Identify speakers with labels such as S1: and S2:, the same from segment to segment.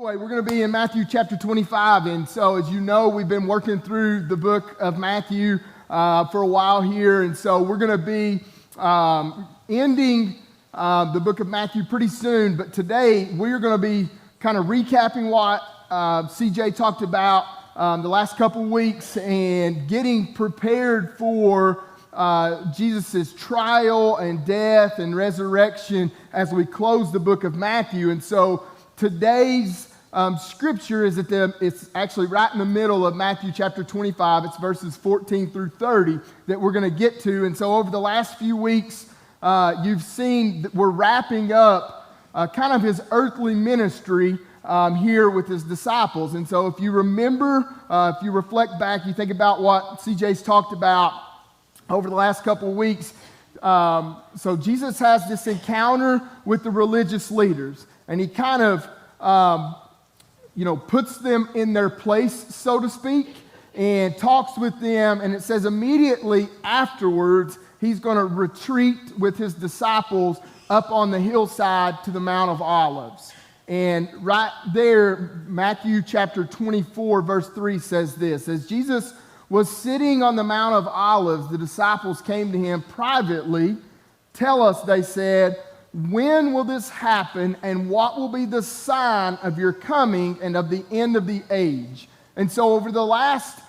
S1: Anyway, we're going to be in Matthew chapter 25, and so as you know, we've been working through the book of Matthew for a while here, and so we're going to be ending the book of Matthew pretty soon, but today we're going to be kind of recapping what CJ talked about the last couple weeks and getting prepared for Jesus' trial and death and resurrection as we close the book of Matthew. And so today's scripture is it's actually right in the middle of Matthew chapter 25. It's verses 14 through 30 that we're going to get to. And so over the last few weeks, you've seen that we're wrapping up kind of his earthly ministry here with his disciples. And so if you remember, if you reflect back, you think about what CJ's talked about over the last couple of weeks. So Jesus has this encounter with the religious leaders, and he kind of, puts them in their place, so to speak, and talks with them. And it says immediately afterwards, he's going to retreat with his disciples up on the hillside to the Mount of Olives. And right there, Matthew chapter 24, verse 3 says this: as Jesus was sitting on the Mount of Olives, the disciples came to him privately. "Tell us," they said, "when will this happen, and what will be the sign of your coming and of the end of the age?" And so over the last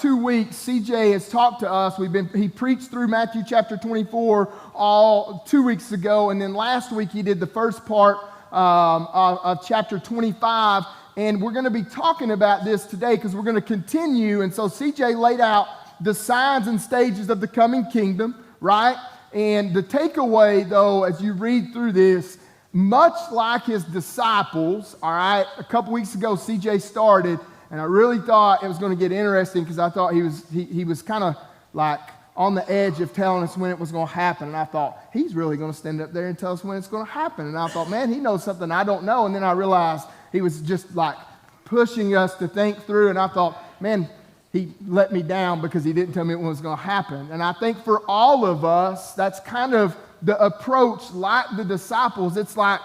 S1: 2 weeks, CJ has talked to us. He preached through Matthew chapter 24 all 2 weeks ago, and then last week he did the first part of chapter 25. And we're going to be talking about this today because we're going to continue. And so CJ laid out the signs and stages of the coming kingdom, right? And the takeaway, though, as you read through this, much like his disciples, all right, a couple weeks ago CJ started, and I really thought it was going to get interesting because I thought he was kind of like on the edge of telling us when it was going to happen. And I thought, he's really going to stand up there and tell us when it's going to happen. And I thought, man, he knows something I don't know. And then I realized he was just like pushing us to think through. And I thought, man, he let me down because he didn't tell me when it was going to happen. And I think for all of us, that's kind of the approach like the disciples. It's like,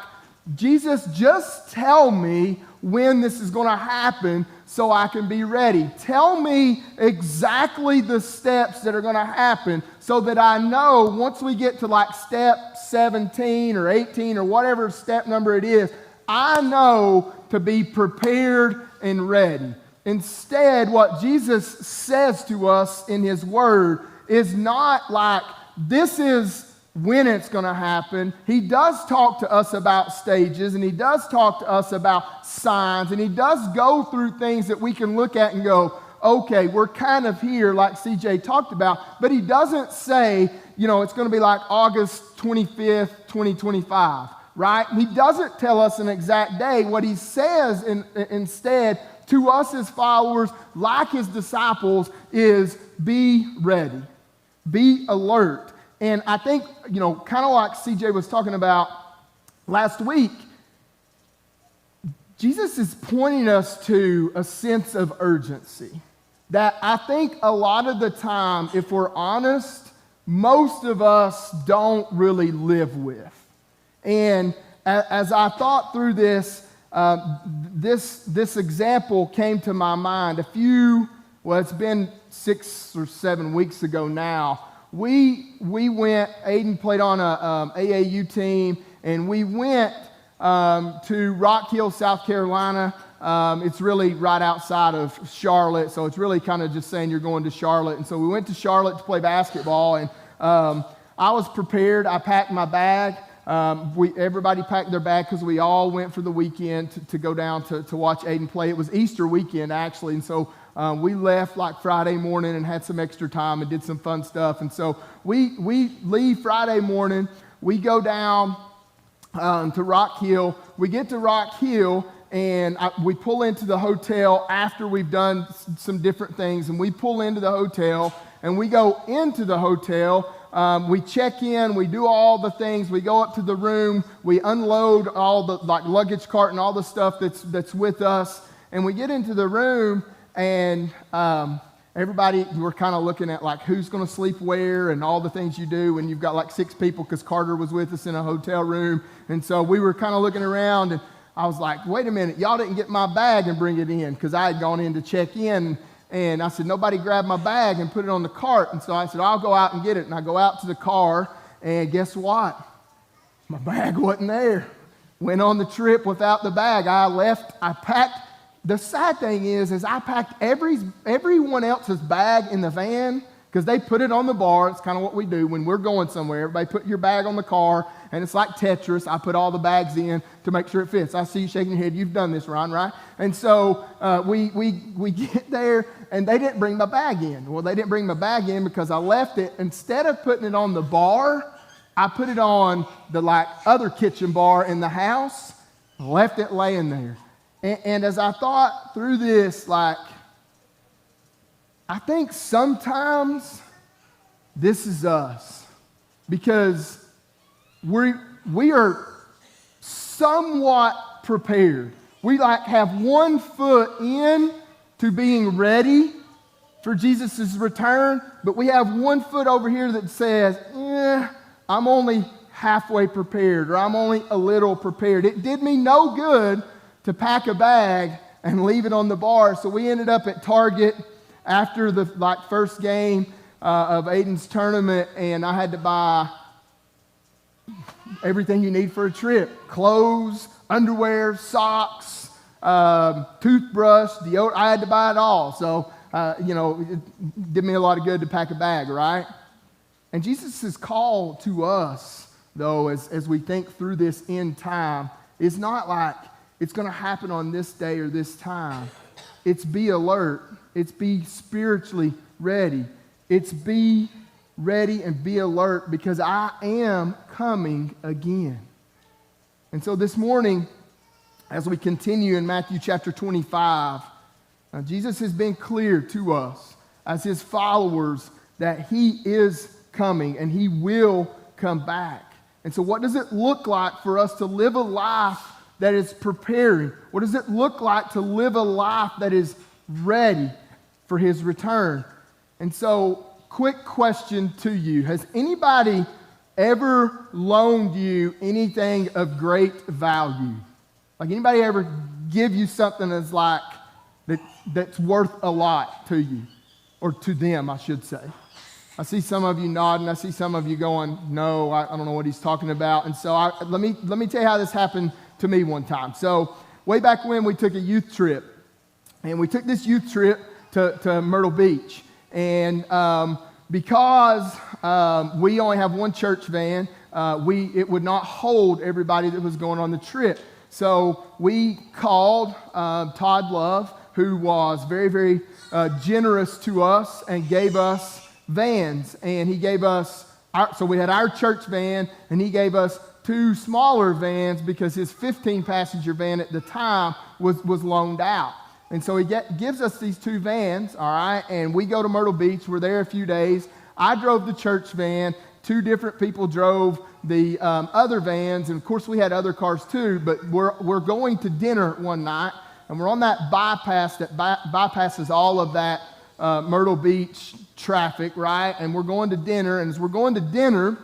S1: Jesus, just tell me when this is going to happen so I can be ready. Tell me exactly the steps that are going to happen so that I know once we get to like step 17 or 18 or whatever step number it is, I know to be prepared and ready. Instead, what Jesus says to us in his word is not like, this is when it's going to happen. He does talk to us about stages, and he does talk to us about signs, and he does go through things that we can look at and go, okay, we're kind of here like CJ talked about, but he doesn't say, it's going to be like August 25th, 2025, right? He doesn't tell us an exact day. What he says instead to us as followers, like his disciples, is be ready, be alert. And I think, kind of like CJ was talking about last week, Jesus is pointing us to a sense of urgency that I think a lot of the time, if we're honest, most of us don't really live with. And as I thought through this, this example came to my mind it's been 6 or 7 weeks ago now. We went, Aiden played on a AAU team, and we went to Rock Hill, South Carolina. It's really right outside of Charlotte, so it's really kind of just saying you're going to Charlotte. And so we went to Charlotte to play basketball, and I was prepared. I packed my bag. Everybody packed their bag because we all went for the weekend to go down to watch Aiden play. It was Easter weekend, actually, and so we left like Friday morning and had some extra time and did some fun stuff. And so we leave Friday morning. We go down to Rock Hill. We get to Rock Hill, and we pull into the hotel after we've done some different things. And we pull into the hotel, and we go into the hotel. We check in. We do all the things. We go up to the room. We unload all the luggage cart and all the stuff that's with us. And we get into the room, and everybody, we're kind of looking at like who's going to sleep where and all the things you do when you've got like 6 people, because Carter was with us in a hotel room. And so we were kind of looking around, and I was like, wait a minute, y'all didn't get my bag and bring it in, because I had gone in to check in. And I said, nobody grabbed my bag and put it on the cart. And so I said, I'll go out and get it. And I go out to the car, and guess what? My bag wasn't there. Went on the trip without the bag. I packed. The sad thing is I packed everyone else's bag in the van, because they put it on the bar. It's kind of what we do when we're going somewhere. Everybody put your bag on the car, and it's like Tetris. I put all the bags in to make sure it fits. I see you shaking your head. You've done this, Ron, right? And so we get there, and they didn't bring my bag in. Well, they didn't bring my bag in because I left it. Instead of putting it on the bar, I put it on the other kitchen bar in the house, left it laying there. And as I thought through this, I think sometimes this is us, because we are somewhat prepared. We have one foot in to being ready for Jesus' return, but we have one foot over here that says, I'm only halfway prepared, or I'm only a little prepared. It did me no good to pack a bag and leave it on the bar. So we ended up at Target after the first game of Aiden's tournament, and I had to buy everything you need for a trip: clothes, underwear, socks, toothbrush, deodorant. I had to buy it all. So, it did me a lot of good to pack a bag, right? And Jesus' call to us, though, as we think through this end time, is not like it's going to happen on this day or this time. It's be alert. It's be spiritually ready. It's be ready and be alert, because I am coming again. And so this morning, as we continue in Matthew chapter 25, Jesus has been clear to us as his followers that he is coming and he will come back. And so what does it look like for us to live a life that is preparing? What does it look like to live a life that is ready for his return? And so, quick question to you. Has anybody ever loaned you anything of great value? Anybody ever give you something that's worth a lot to you? Or to them, I should say. I see some of you nodding. I see some of you going, no, I don't know what he's talking about. And so let me tell you how this happened to me one time. So way back when, we took a youth trip. And we took this youth trip to Myrtle Beach. And because we only have one church van, it would not hold everybody that was going on the trip. So we called Todd Love, who was very, very generous to us and gave us vans. And he gave us, so we had our church van, and he gave us 2 smaller vans because his 15-passenger van at the time was loaned out. And so he gives us these 2 vans, all right, and we go to Myrtle Beach. We're there a few days. I drove the church van. 2 different people drove the other vans, and of course we had other cars too, but we're going to dinner one night, and we're on that bypass that bypasses all of that Myrtle Beach traffic, right? And we're going to dinner, and as we're going to dinner,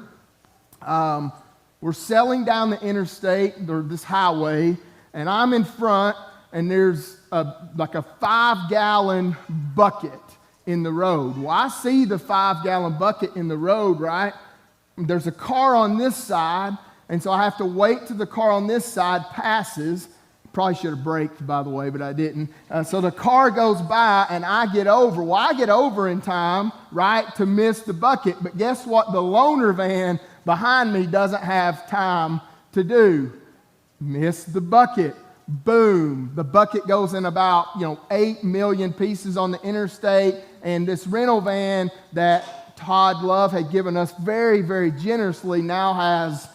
S1: we're sailing down the interstate, or this highway, and I'm in front, and there's a 5-gallon bucket in the road. Well, I see the 5-gallon bucket in the road, right? There's a car on this side, and so I have to wait till the car on this side passes. Probably should have braked, by the way, but I didn't. So the car goes by, and I get over. Well, I get over in time, right, to miss the bucket. But guess what? The loaner van behind me doesn't have time to do. Miss the bucket. Boom. The bucket goes in about 8 million pieces on the interstate, and this rental van that Todd Love had given us very, very generously now has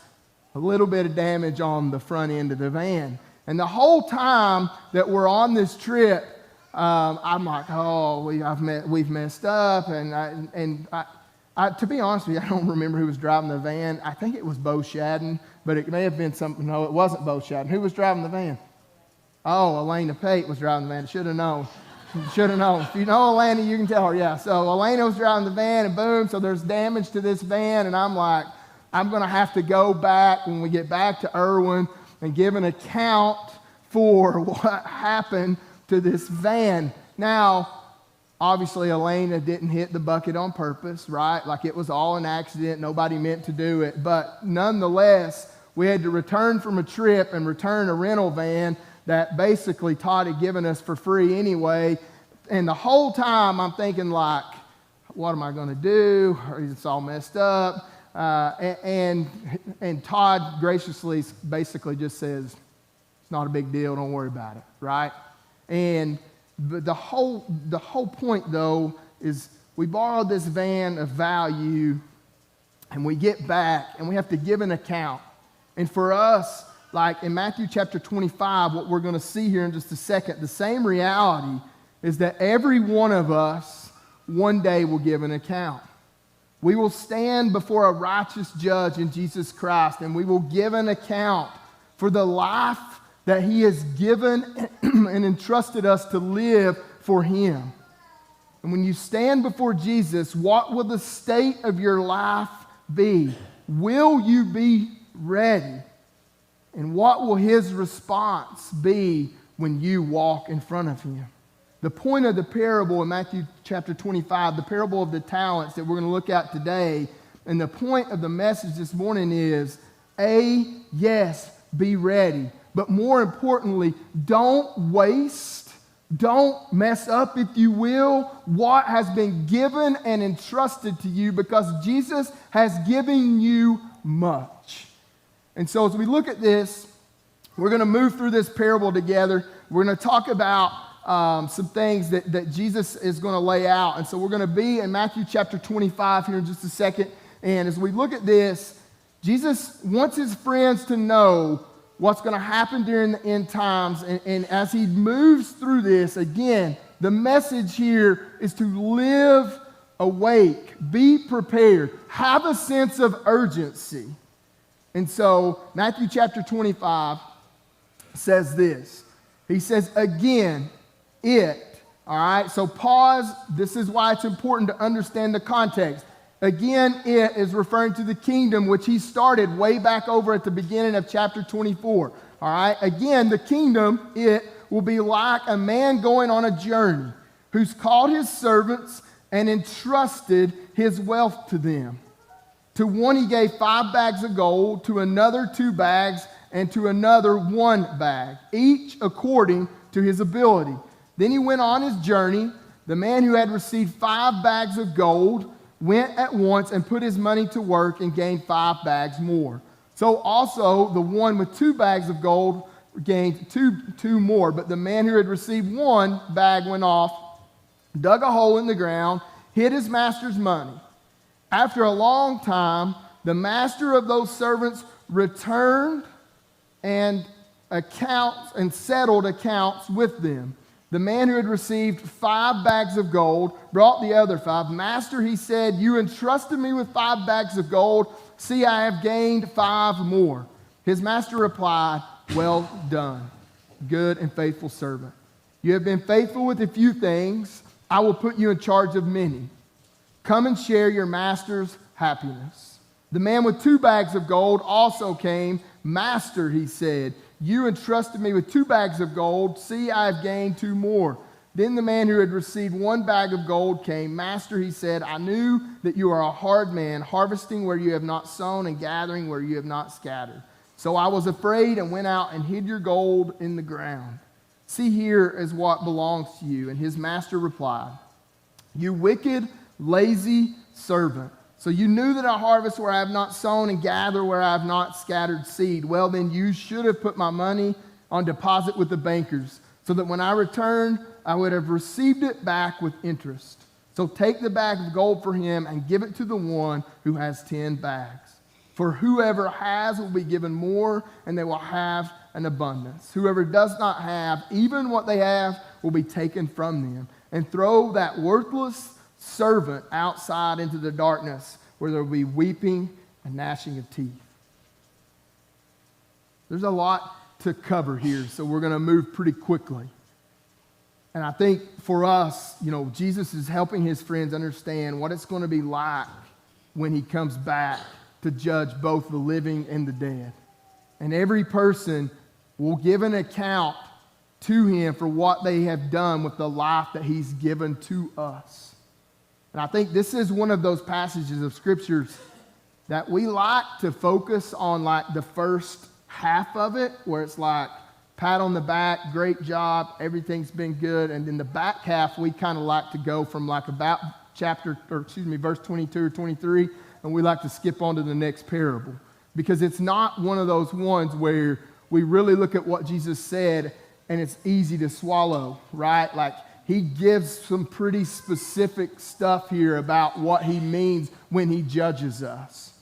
S1: a little bit of damage on the front end of the van. And the whole time that we're on this trip, I'm like, oh, we've messed up. And I, to be honest with you, I don't remember who was driving the van. I think it was Bo Shadden, but it may have been something. No, it wasn't Bo Shadden. Who was driving the van? Oh, Elena Pate was driving the van. Should have known. Should have known. If you know Elena, you can tell her, yeah. So Elena was driving the van, and boom, so there's damage to this van, and I'm like, I'm going to have to go back when we get back to Irwin and give an account for what happened to this van. Now, obviously, Elena didn't hit the bucket on purpose, right? Like it was all an accident. Nobody meant to do it. But nonetheless, we had to return from a trip and return a rental van that basically Todd had given us for free anyway. And the whole time I'm thinking like, what am I going to do? It's all messed up. And Todd graciously basically just says, it's not a big deal. Don't worry about it, right? And the whole point, though, is we borrowed this van of value, and we get back, and we have to give an account. And for us, like in Matthew chapter 25, what we're going to see here in just a second, the same reality is that every one of us one day will give an account. We will stand before a righteous judge in Jesus Christ, and we will give an account for the life that he has given and entrusted us to live for him. And when you stand before Jesus, what will the state of your life be? Will you be ready? And what will his response be when you walk in front of him? The point of the parable in Matthew chapter 25, the parable of the talents that we're going to look at today, and the point of the message this morning is, yes, be ready. But more importantly, don't waste, don't mess up, if you will, what has been given and entrusted to you, because Jesus has given you much. And so as we look at this, we're going to move through this parable together. We're going to talk about some things that Jesus is going to lay out. And so we're going to be in Matthew chapter 25 here in just a second. And as we look at this, Jesus wants his friends to know what's going to happen during the end times. And as he moves through this, again, the message here is to live awake, be prepared, have a sense of urgency. And so Matthew chapter 25 says this. He says, again, all right? So pause. This is why it's important to understand the context. Again, it is referring to the kingdom, which he started way back over at the beginning of chapter 24. All right? Again, the kingdom, it will be like a man going on a journey who's called his servants and entrusted his wealth to them. To one he gave 5 bags of gold, to another 2 bags, and to another 1 bag, each according to his ability. Then he went on his journey. The man who had received 5 bags of gold went at once and put his money to work and gained 5 bags more. So also the one with 2 bags of gold gained two more. But the man who had received 1 bag went off, dug a hole in the ground, hid his master's money. After a long time, the master of those servants returned and settled accounts with them. The man who had received 5 bags of gold brought the other 5. Master, he said, you entrusted me with 5 bags of gold. See, I have gained 5 more. His master replied, well done, good and faithful servant. You have been faithful with a few things. I will put you in charge of many. Come and share your master's happiness. The man with 2 bags of gold also came. Master, he said, you entrusted me with 2 bags of gold. See, I have gained 2 more. Then the man who had received 1 bag of gold came. Master, he said, I knew that you are a hard man, harvesting where you have not sown and gathering where you have not scattered. So I was afraid and went out and hid your gold in the ground. See, here is what belongs to you. And his master replied, you wicked, lazy servant. So you knew that I harvest where I have not sown and gather where I have not scattered seed. Well, then you should have put my money on deposit with the bankers, so that when I returned, I would have received it back with interest. So take the bag of gold for him and give it to the one who has 10 bags. For whoever has will be given more, and they will have an abundance. Whoever does not have, even what they have, will be taken from them. And throw that worthless servant outside into the darkness, where there will be weeping and gnashing of teeth. There's a lot to cover here, so we're going to move pretty quickly. And I think for us, Jesus is helping his friends understand what it's going to be like when he comes back to judge both the living and the dead. And every person will give an account to him for what they have done with the life that he's given to us. And I think this is one of those passages of scriptures that we like to focus on, like the first half of it, where it's like, pat on the back, great job, everything's been good. And then the back half, we kind of like to go from like about verse 22 or 23, and we like to skip on to the next parable. Because it's not one of those ones where we really look at what Jesus said and it's easy to swallow, right? Like, he gives some pretty specific stuff here about what he means when he judges us.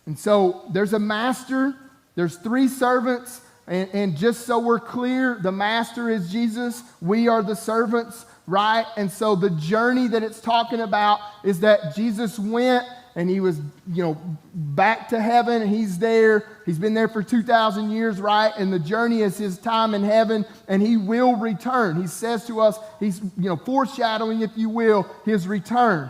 S1: And so there's a master, there's 3 servants, and just so we're clear, the master is Jesus, we are the servants, right? And so the journey that it's talking about is that Jesus went and he was, back to heaven, and he's there. He's been there for 2,000 years, right? And the journey is his time in heaven, and he will return. He says to us, he's, foreshadowing, if you will, his return.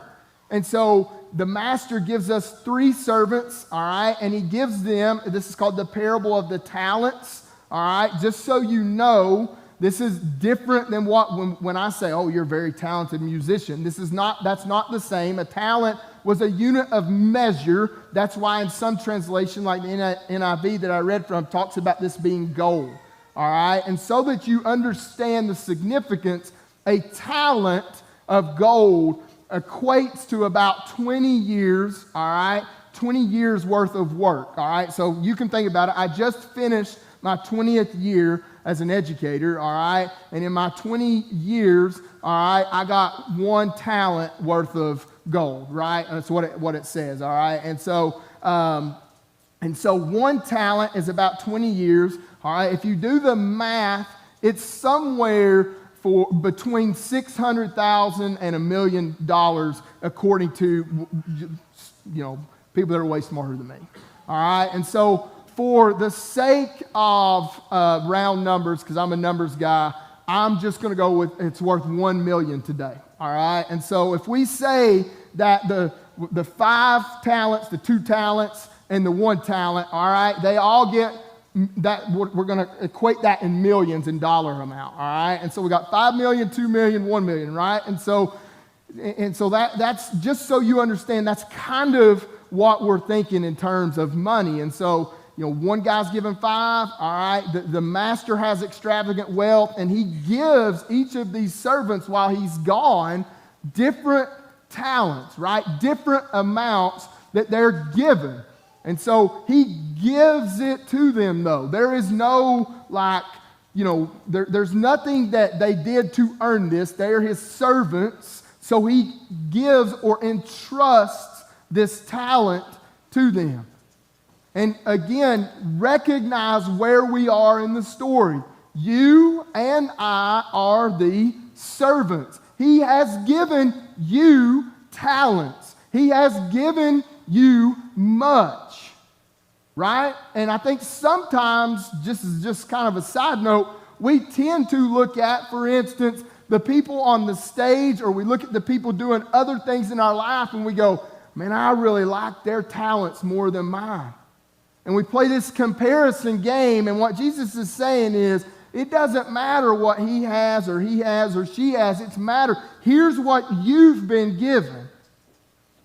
S1: And so the master gives us 3 servants, all right? And he gives them, this is called the parable of the talents, all right? Just so you know, this is different than when I say, oh, you're a very talented musician. That's not the same. A talent was a unit of measure. That's why in some translation, like the NIV that I read from, talks about this being gold, all right? And so that you understand the significance, a talent of gold equates to about 20 years, all right? 20 years worth of work, all right? So you can think about it. I just finished my 20th year as an educator, all right? And in my 20 years, all right, I got 1 talent worth of gold, right? That's what it says, all right? And so 1 talent is about 20 years, all right? If you do the math, it's somewhere for between $600,000 and $1 million, according to, people that are way smarter than me, all right? And so for the sake of round numbers, because I'm a numbers guy, I'm just going to go with it's worth $1 million today, all right? And so if we say that the 5 talents, the 2 talents, and the 1 talent, all right, they all get that. We're going to equate that in millions in dollar amount, all right? And so we got 5 million, 2 million, 1 million, right? And so that's just so you understand, that's kind of what we're thinking in terms of money. And so, one guy's given 5, all right? The master has extravagant wealth, and he gives each of these servants, while he's gone, different talents, right? Different amounts that they're given. And so he gives it to them, though. There is no, there's nothing that they did to earn this. They're his servants. So he gives or entrusts this talent to them. And again, recognize where we are in the story. You and I are the servants. He has given you talents. He has given you much, right? And I think sometimes, just kind of a side note, we tend to look at, for instance, the people on the stage, or we look at the people doing other things in our life and we go, man, I really like their talents more than mine. And we play this comparison game, and what Jesus is saying is, it doesn't matter what he has or she has. It's matter. Here's what you've been given.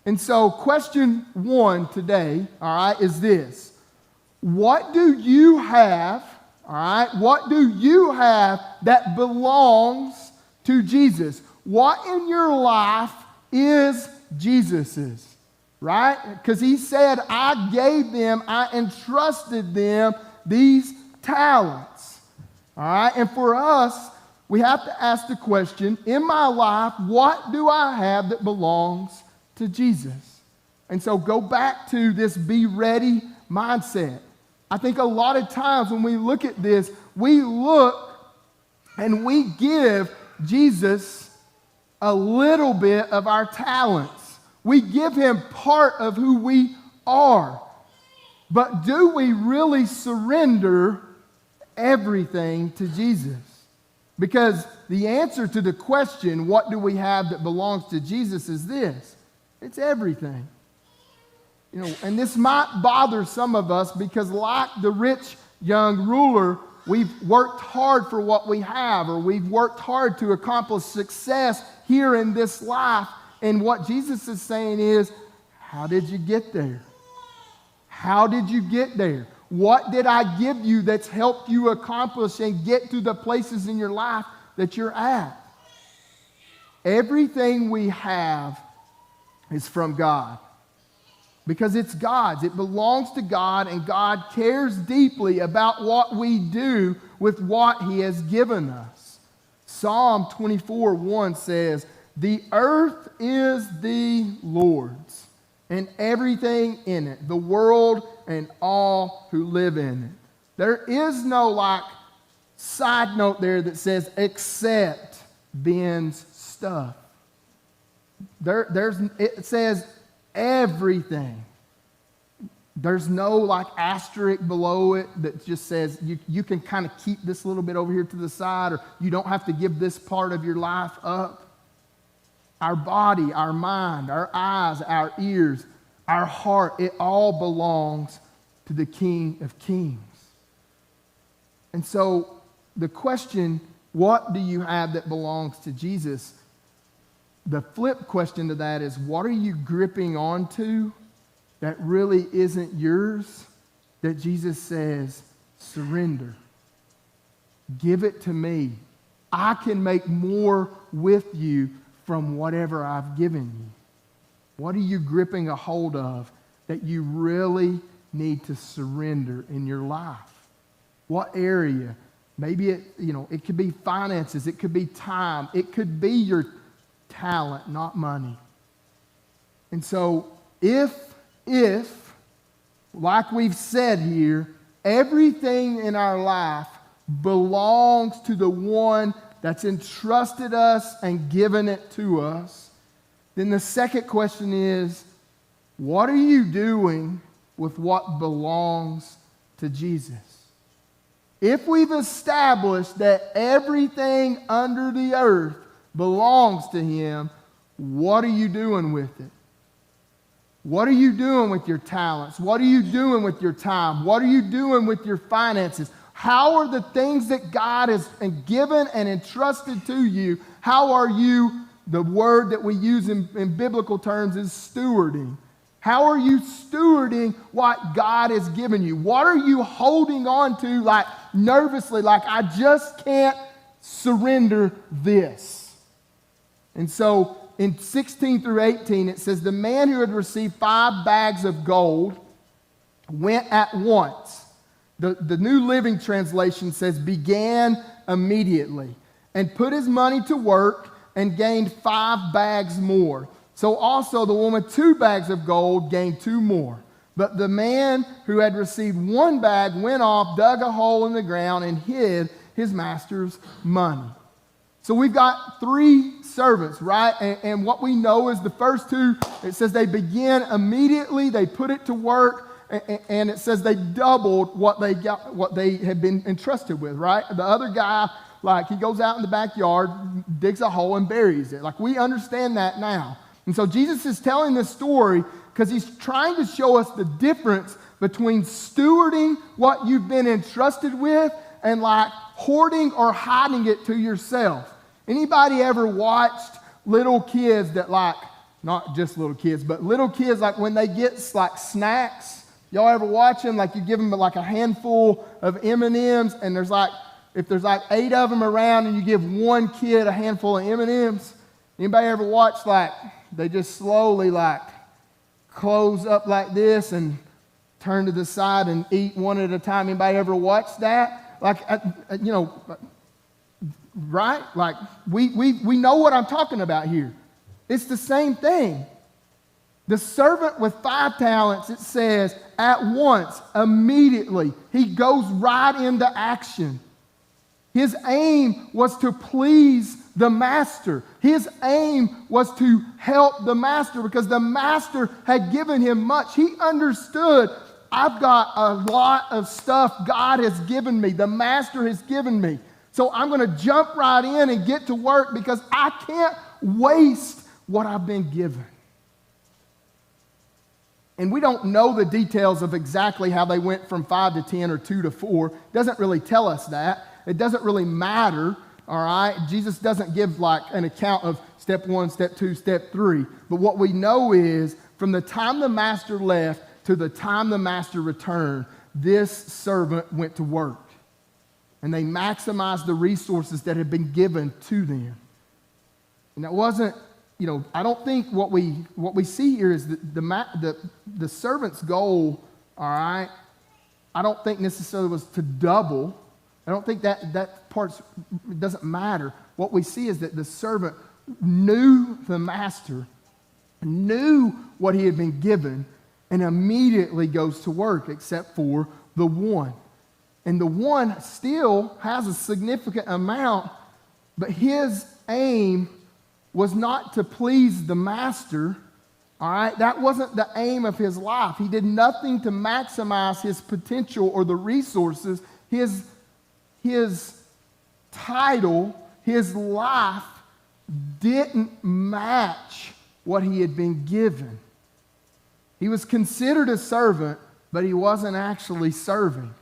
S1: And so question 1 today, all right, is this. What do you have, all right, what do you have that belongs to Jesus? What in your life is Jesus's? Right? Because he said, I entrusted them these talents. All right? And for us, we have to ask the question, in my life, what do I have that belongs to Jesus? And so go back to this be ready mindset. I think a lot of times when we look at this, we look and we give Jesus a little bit of our talents. We give him part of who we are. But do we really surrender everything to Jesus? Because the answer to the question, what do we have that belongs to Jesus, is this. It's everything. And this might bother some of us because, like the rich young ruler, we've worked hard for what we have, or we've worked hard to accomplish success here in this life. And what Jesus is saying is, how did you get there? How did you get there? What did I give you that's helped you accomplish and get to the places in your life that you're at? Everything we have is from God. Because it's God's. It belongs to God, and God cares deeply about what we do with what He has given us. Psalm 24:1 says, "The earth is the Lord's, and everything in it, the world and all who live in it." There is no side note there that says, except Ben's stuff. It says everything. There's no asterisk below it that just says you can kind of keep this little bit over here to the side, or you don't have to give this part of your life up. Our body, our mind, our eyes, our ears, our heart, it all belongs to the King of Kings. And so the question, what do you have that belongs to Jesus? The flip question to that is, what are you gripping onto that really isn't yours, that Jesus says, surrender. Give it to me. I can make more with you from whatever I've given you. What are you gripping a hold of that you really need to surrender in your life? What area? Maybe it could be finances, it could be time, it could be your talent, not money. And so if, like we've said here, everything in our life belongs to the one that's entrusted us and given it to us, then the second question is, what are you doing with what belongs to Jesus? If we've established that everything under the earth belongs to Him, what are you doing with it? What are you doing with your talents? What are you doing with your time? What are you doing with your finances? How are the things that God has given and entrusted to you, how are you, the word that we use in biblical terms is stewarding. How are you stewarding what God has given you? What are you holding on to nervously, I just can't surrender this? And so in 16 through 18, it says, the man who had received 5 bags of gold went at once. The New Living Translation says, began immediately, and put his money to work and gained 5 bags more. So also the woman 2 bags of gold gained 2 more. But the man who had received 1 bag went off, dug a hole in the ground, and hid his master's money. So we've got 3 servants, right? And what we know is the first 2, it says they began immediately, they put it to work, and it says they doubled what they had been entrusted with, right? The other guy, he goes out in the backyard, digs a hole and buries it. We understand that now. And so Jesus is telling this story because He's trying to show us the difference between stewarding what you've been entrusted with and hoarding or hiding it to yourself. Anybody ever watched little kids that not just little kids, but little kids when they get snacks? Y'all ever watch them? You give them a handful of M&Ms, and if there's 8 of them around and you give one kid a handful of M&Ms, anybody ever watch they just slowly close up like this and turn to the side and eat one at a time? Anybody ever watch that? Right? We know what I'm talking about here. It's the same thing. The servant with 5 talents, it says, at once, immediately, he goes right into action. His aim was to please the master. His aim was to help the master because the master had given him much. He understood, I've got a lot of stuff God has given me. The master has given me. So I'm going to jump right in and get to work because I can't waste what I've been given. And we don't know the details of exactly how they went from 5 to 10 or 2 to 4. It doesn't really tell us that. It doesn't really matter, all right? Jesus doesn't give like an account of step 1, step 2, step 3. But what we know is from the time the master left to the time the master returned, this servant went to work. And they maximized the resources that had been given to them. And that wasn't, I don't think what we see here is the servant's goal, all right, I don't think necessarily was to double. I don't think that part doesn't matter. What we see is that the servant knew the master, knew what he had been given, and immediately goes to work, except for the one. And the one still has a significant amount, but his aim was not to please the master, all right? That wasn't the aim of his life. He did nothing to maximize his potential or the resources. His title, his life didn't match what he had been given. He was considered a servant, but he wasn't actually serving.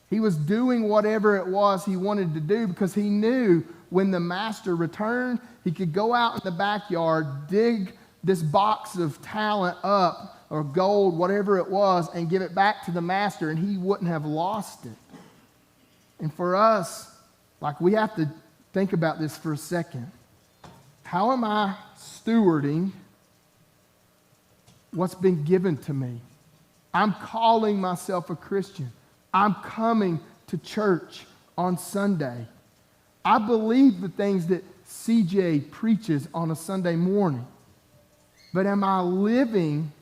S1: He was doing whatever it was he wanted to do because he knew when the master returned, he could go out in the backyard, dig this box of talent up or gold, whatever it was, and give it back to the master, and he wouldn't have lost it. And for us, we have to think about this for a second. How am I stewarding what's been given to me? I'm calling myself a Christian. I'm coming to church on Sunday. I believe the things that CJ preaches on a Sunday morning. But am I living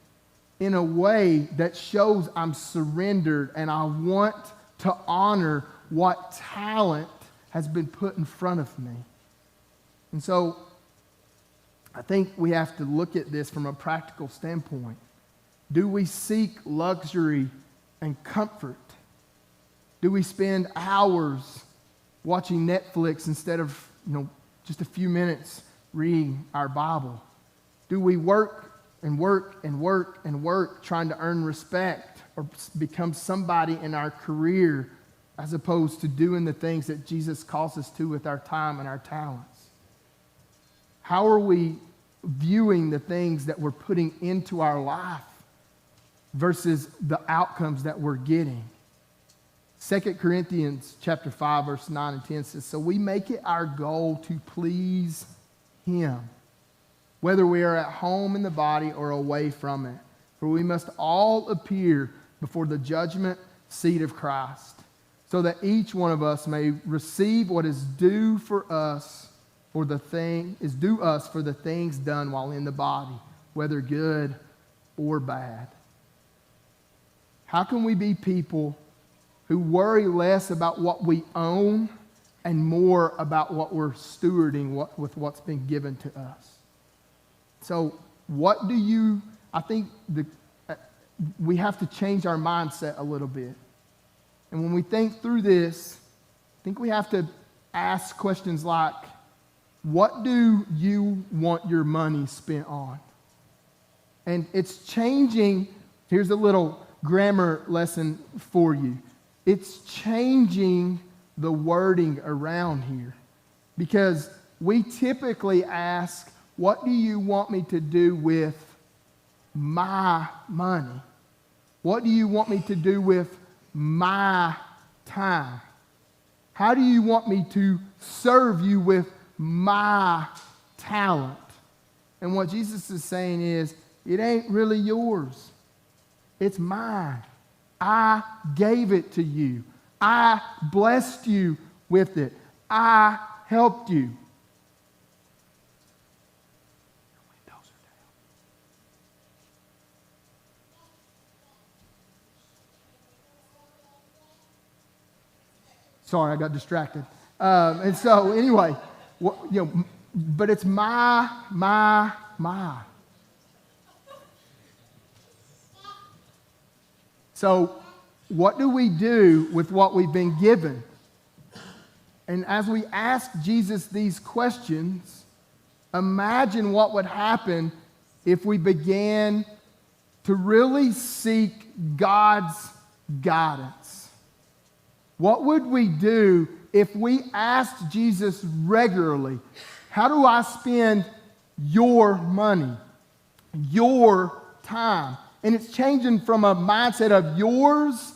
S1: in a way that shows I'm surrendered and I want to honor what talent has been put in front of me? And so I think we have to look at this from a practical standpoint. Do we seek luxury and comfort? Do we spend hours watching Netflix instead of, just a few minutes reading our Bible? Do we work and work and work and work trying to earn respect or become somebody in our career as opposed to doing the things that Jesus calls us to with our time and our talents? How are we viewing the things that we're putting into our life versus the outcomes that we're getting? 2 Corinthians chapter 5, verse 9 and 10 says, "So we make it our goal to please him, whether we are at home in the body or away from it. For we must all appear before the judgment seat of Christ, so that each one of us may receive what is due for us for the things done while in the body, whether good or bad." How can we be people who worry less about what we own and more about what we're stewarding with what's been given to us? So I think we have to change our mindset a little bit. And when we think through this, I think we have to ask questions like, what do you want your money spent on? And it's changing. Here's a little grammar lesson for you. It's changing the wording around here, because we typically ask, what do you want me to do with my money? What do you want me to do with my time? How do you want me to serve you with my talent? And what Jesus is saying is, it ain't really yours. It's mine. I gave it to you. I blessed you with it. I helped you. Your windows are down. Sorry, I got distracted. And so anyway, but it's my. So what do we do with what we've been given? And as we ask Jesus these questions, imagine what would happen if we began to really seek God's guidance? What would we do if we asked Jesus regularly, how do I spend your money, your time? And it's changing from a mindset of yours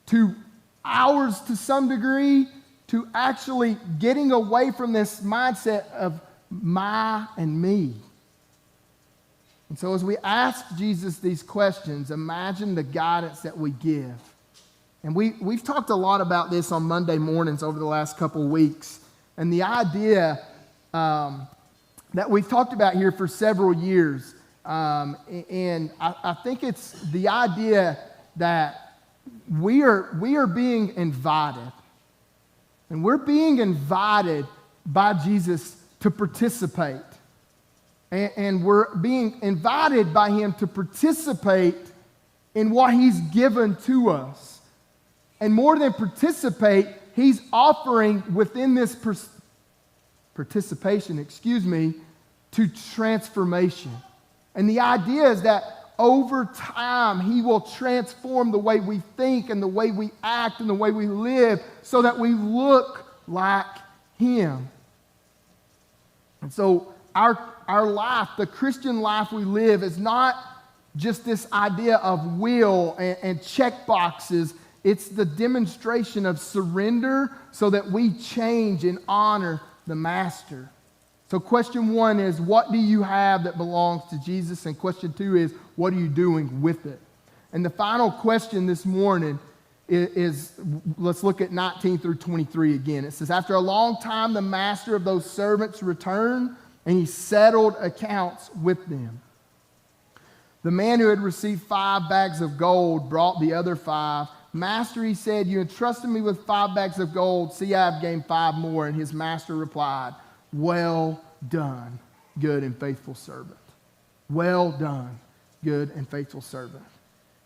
S1: to ours to some degree, to actually getting away from this mindset of my and me. And so as we ask Jesus these questions, imagine the guidance that we give. And we've talked a lot about this on Monday mornings over the last couple of weeks. And the idea that we've talked about here for several years, and I think it's the idea that we are being invited. And we're being invited by Jesus to participate. And we're being invited by him to participate in what he's given to us. And more than participate, he's offering within this participation, to transformation. And the idea is that over time, he will transform the way we think and the way we act and the way we live so that we look like him. And so our life, the Christian life we live, is not just this idea of will and check boxes. It's the demonstration of surrender so that we change and honor the Master. So question 1 is, what do you have that belongs to Jesus? And question 2 is, what are you doing with it? And the final question this morning is let's look at 19 through 23 again. It says, after a long time, the master of those servants returned, and he settled accounts with them. The man who had received 5 bags of gold brought the other 5. Master, he said, you entrusted me with 5 bags of gold. See, I have gained 5 more. And his master replied, well done, good and faithful servant. Well done, good and faithful servant.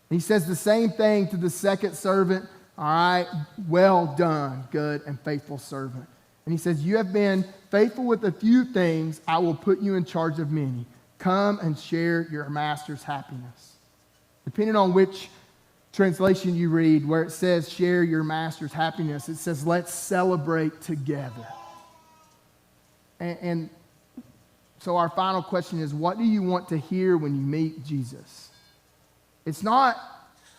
S1: And he says the same thing to the second servant. All right, well done, good and faithful servant. And he says, you have been faithful with a few things. I will put you in charge of many. Come and share your master's happiness. Depending on which translation you read, where it says share your master's happiness, it says let's celebrate together. And so our final question is, what do you want to hear when you meet Jesus? It's not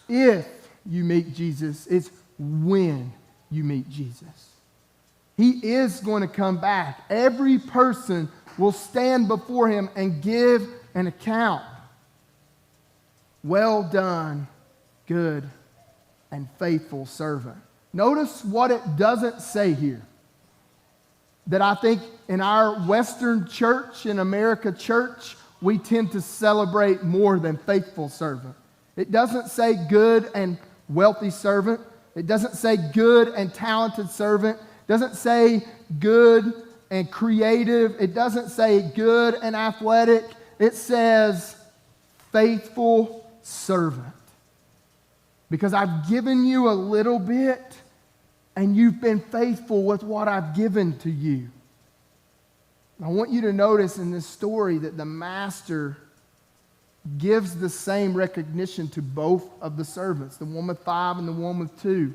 S1: if you meet Jesus, it's when you meet Jesus. He is going to come back. Every person will stand before him and give an account. Well done, good and faithful servant. Notice what it doesn't say here. That I think in our Western church, in America church, we tend to celebrate more than faithful servant. It doesn't say good and wealthy servant. It doesn't say good and talented servant. It doesn't say good and creative. It doesn't say good and athletic. It says faithful servant. Because I've given you a little bit, and you've been faithful with what I've given to you. I want you to notice in this story that the master gives the same recognition to both of the servants, the one with 5 and the one with 2.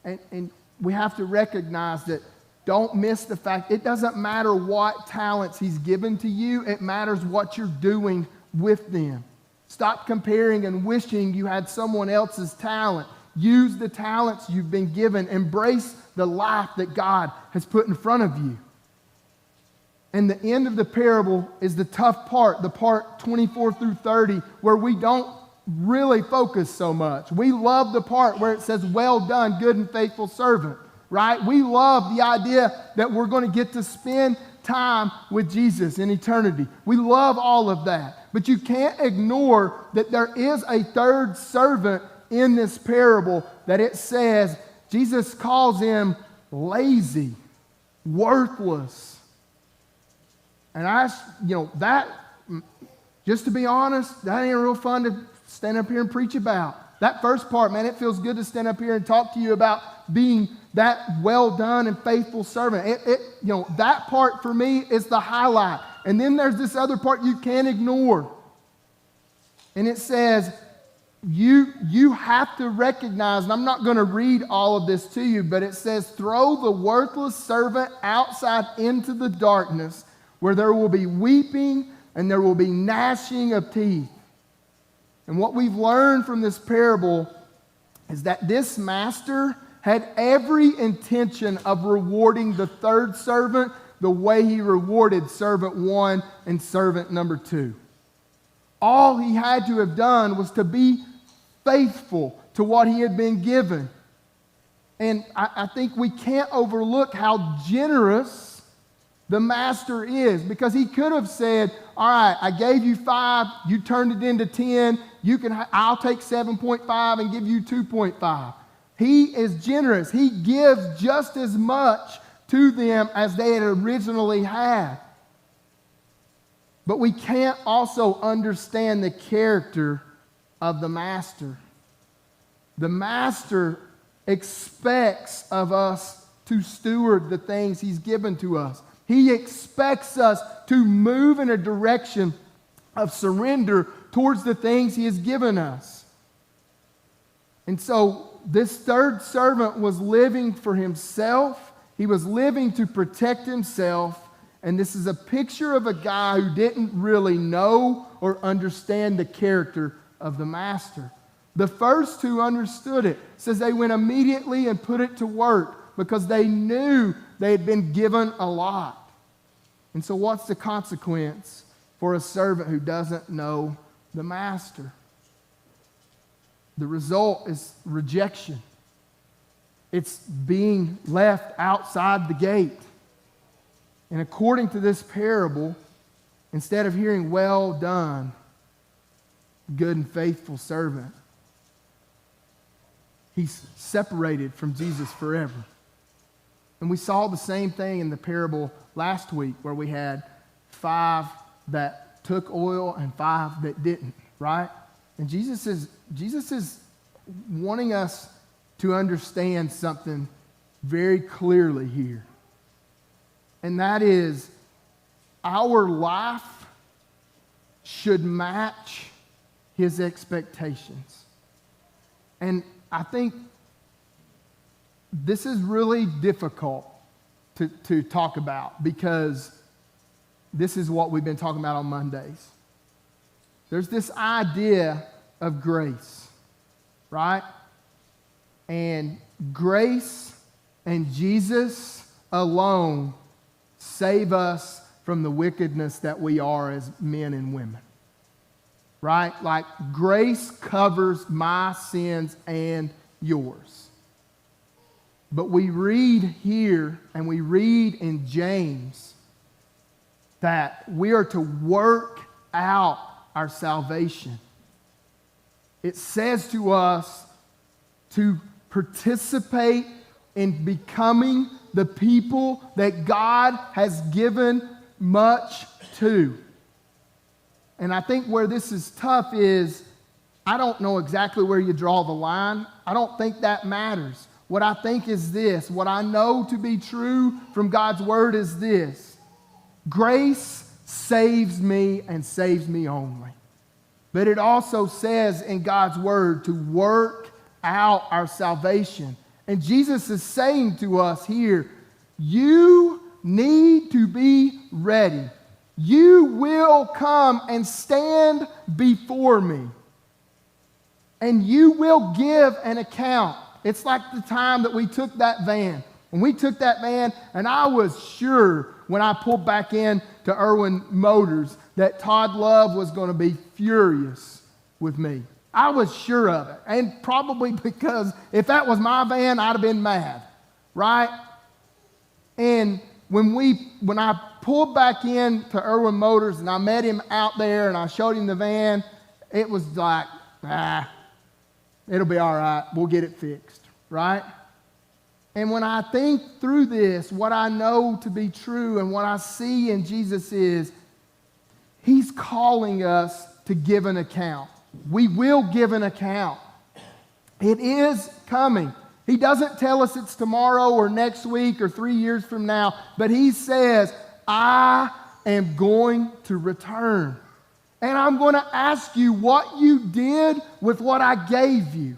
S1: And we have to recognize that, don't miss the fact, it doesn't matter what talents he's given to you, it matters what you're doing with them. Stop comparing and wishing you had someone else's talent. Use the talents you've been given. Embrace the life that God has put in front of you. And the end of the parable is the tough part, the part 24 through 30, where we don't really focus so much. We love the part where it says, well done, good and faithful servant, right? We love the idea that we're going to get to spend time with Jesus in eternity. We love all of that. But you can't ignore that there is a third servant in this parable that it says Jesus calls him lazy, worthless. And that, just to be honest, that ain't real fun to stand up here and preach about. That first part, man, it feels good to stand up here and talk to you about being that well done and faithful servant. That part for me is the highlight. And then there's this other part you can't ignore. And it says, you have to recognize, and I'm not going to read all of this to you, but it says, throw the worthless servant outside into the darkness where there will be weeping and there will be gnashing of teeth. And what we've learned from this parable is that this master had every intention of rewarding the third servant the way he rewarded servant 1 and servant number 2. All he had to have done was to be faithful to what he had been given. And I think we can't overlook how generous the master is, because he could have said, all right, I gave you 5, you turned it into 10, I'll take 7.5 and give you 2.5. He is generous. He gives just as much to them as they had originally had. But we can't also understand the character of the master. The master expects of us to steward the things he's given to us. He expects us to move in a direction of surrender towards the things he has given us. And so this third servant was living for himself. He was living to protect himself. And this is a picture of a guy who didn't really know or understand the character of the master. The first two understood it. It says they went immediately and put it to work because they knew they had been given a lot. And so what's the consequence for a servant who doesn't know the master? The result is rejection. It's being left outside the gate. And according to this parable, instead of hearing, well done, good and faithful servant, he's separated from Jesus forever. And we saw the same thing in the parable last week where we had 5 that took oil and 5 that didn't, right? And Jesus is wanting us to understand something very clearly here. And that is, our life should match his expectations. And I think this is really difficult to talk about because this is what we've been talking about on Mondays. There's this idea of grace, right? And grace and Jesus alone save us from the wickedness that we are as men and women. Right? Like grace covers my sins and yours. But we read here and we read in James that we are to work out our salvation. It says to us to participate in becoming the people that God has given much to. And I think where this is tough is, I don't know exactly where you draw the line. I don't think that matters. What I think is this, what I know to be true from God's word is this: grace saves me and saves me only. But it also says in God's word to work out our salvation. And Jesus is saying to us here, you need to be ready. You will come and stand before me. And you will give an account. It's like the time that we took that van. When we took that van, and I was sure when I pulled back in to Irwin Motors that Todd Love was going to be furious with me. I was sure of it. And probably because if that was my van, I'd have been mad. Right? And when I pulled back in to Irwin Motors and I met him out there and I showed him the van, it was like, it'll be all right. We'll get it fixed. Right? And when I think through this, what I know to be true and what I see in Jesus is, he's calling us to give an account. We will give an account. It is coming. He doesn't tell us it's tomorrow or next week or 3 years from now, but he says, I am going to return. And I'm going to ask you what you did with what I gave you.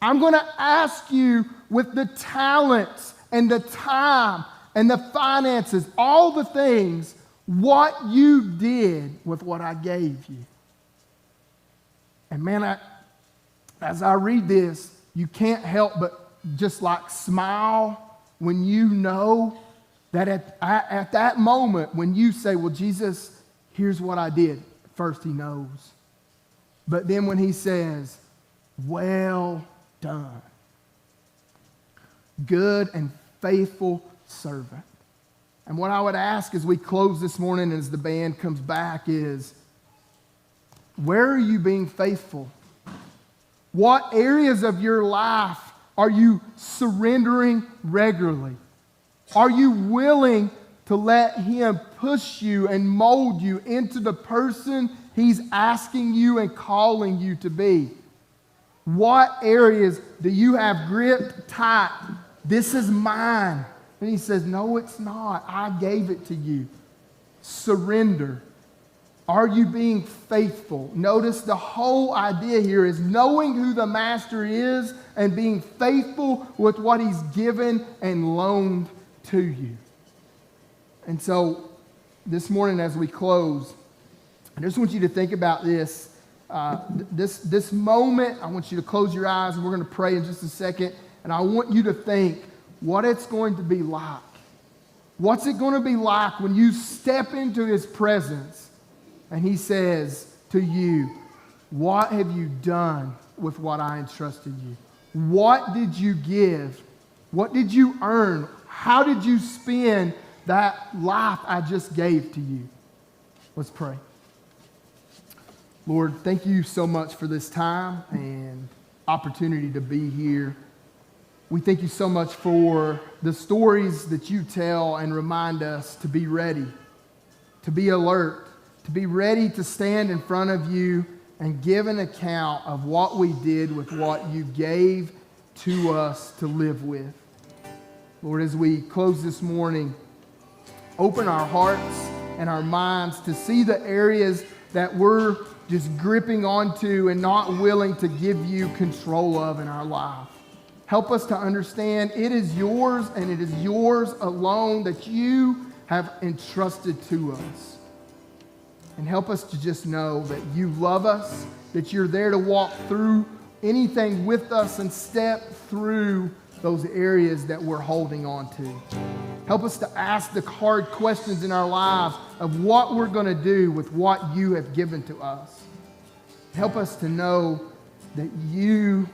S1: I'm going to ask you with the talents and the time and the finances, all the things, what you did with what I gave you. And man, as I read this, you can't help but just like smile when you know that at that moment when you say, well, Jesus, here's what I did. First, he knows. But then when he says, well done, good and faithful servant. And what I would ask as we close this morning and as the band comes back is, where are you being faithful? What areas of your life are you surrendering regularly? Are you willing to let him push you and mold you into the person he's asking you and calling you to be? What areas do you have gripped tight? This is mine. And he says, no, it's not. I gave it to you. Surrender. Are you being faithful? Notice the whole idea here is knowing who the master is and being faithful with what he's given and loaned to you. And so this morning as we close, I just want you to think about this. This moment, I want you to close your eyes and we're going to pray in just a second. And I want you to think what it's going to be like. What's it going to be like when you step into his presence and he says to you, what have you done with what I entrusted you? What did you give? What did you earn? How did you spend that life I just gave to you? Let's pray. Lord, thank you so much for this time and opportunity to be here. We thank you so much for the stories that you tell and remind us to be ready, to be alert, to be ready to stand in front of you and give an account of what we did with what you gave to us to live with. Lord, as we close this morning, open our hearts and our minds to see the areas that we're just gripping onto and not willing to give you control of in our life. Help us to understand it is yours and it is yours alone that you have entrusted to us. And help us to just know that you love us, that you're there to walk through anything with us and step through those areas that we're holding on to. Help us to ask the hard questions in our lives of what we're going to do with what you have given to us. Help us to know that you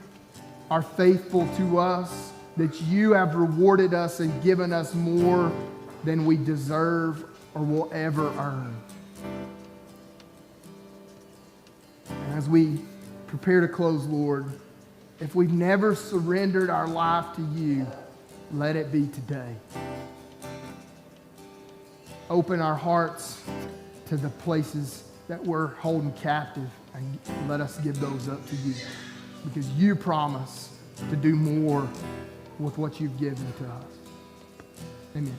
S1: are faithful to us, that you have rewarded us and given us more than we deserve or will ever earn. And as we prepare to close, Lord, if we've never surrendered our life to you, let it be today. Open our hearts to the places that we're holding captive and let us give those up to you, because you promise to do more with what you've given to us. Amen.